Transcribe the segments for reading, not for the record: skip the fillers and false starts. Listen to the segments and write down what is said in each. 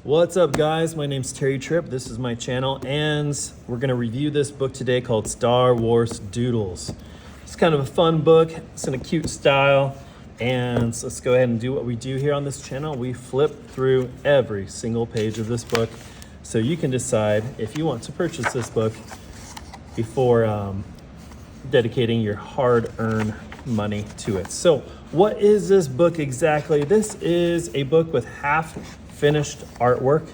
What's up, guys? My name's Tripp. This is my channel, and we're going to review this book today called Star Wars Doodles. It's kind of a fun book. It's in a cute style, and let's go ahead and do what we do here on this channel. We flip through every single page of this book, so you can decide if you want to purchase this book before dedicating your hard-earned money to it. So what is this book exactly? This is a book with half-finished artwork,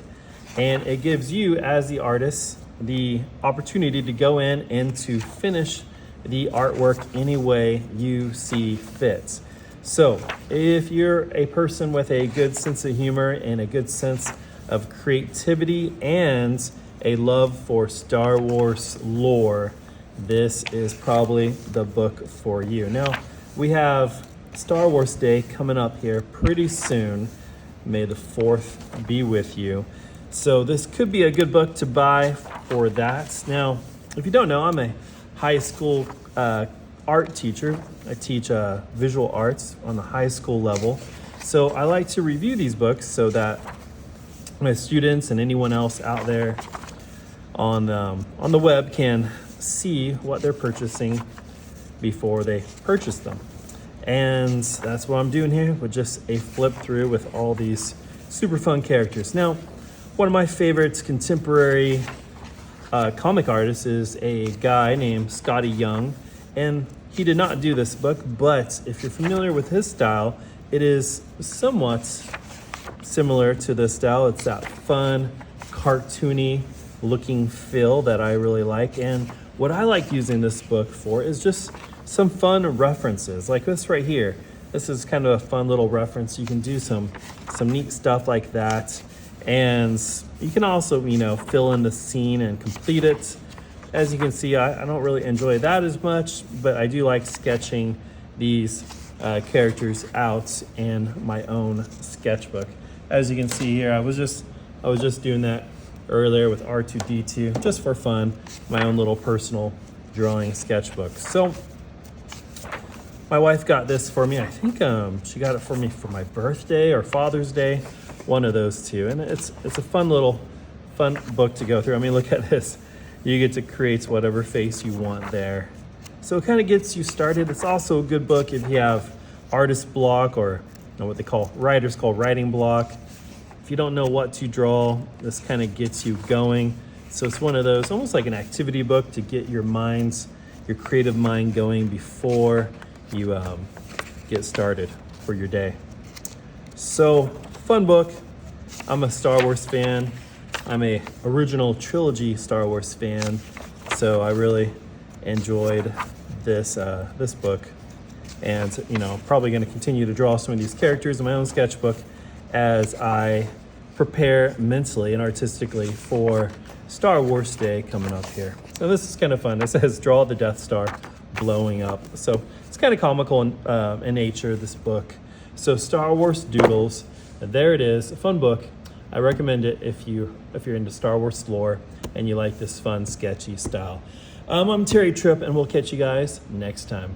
and it gives you, as the artist, the opportunity to go in and to finish the artwork any way you see fit. So if you're a person with a good sense of humor and a good sense of creativity and a love for Star Wars lore, this is probably the book for you. Now, we have Star Wars Day coming up here pretty soon. May the 4th be with you. So this could be a good book to buy for that. Now, if you don't know, I'm a high school art teacher. I teach visual arts on the high school level. So I like to review these books so that my students and anyone else out there on the web can see what they're purchasing before they purchase them. And that's what I'm doing here with just a flip through with all these super fun characters. Now, one of my favorites contemporary comic artists is a guy named Scotty Young, and he did not do this book, but if you're familiar with his style, it is somewhat similar to this style. It's that fun, cartoony looking feel that I really like. And what I like using this book for is just some fun references, like this right here. This is kind of a fun little reference. You can do some neat stuff like that. And you can also, fill in the scene and complete it. As you can see, I don't really enjoy that as much, but I do like sketching these characters out in my own sketchbook. As you can see here, I was just doing that earlier with R2-D2, just for fun, my own little personal drawing sketchbook. So my wife got this for me. I think she got it for me for my birthday or Father's Day, one of those two. And it's a fun book to go through. I mean, look at this. You get to create whatever face you want there. So it kind of gets you started. It's also a good book if you have artist block, or what they call writers call writing block. If you don't know what to draw, this kind of gets you going. So it's one of those, almost like an activity book to get your creative mind going before you get started for your day. So, fun book. I'm a Star Wars fan. I'm a original trilogy Star Wars fan. So I really enjoyed this book. And, probably going to continue to draw some of these characters in my own sketchbook as I prepare mentally and artistically for Star Wars Day coming up here. So this is kind of fun. It says, draw the Death Star blowing up. So it's kind of comical in nature, this book. So Star Wars Doodles, there it is, a fun book. I recommend it if you're into Star Wars lore and you like this fun, sketchy style. I'm Tripp, and we'll catch you guys next time.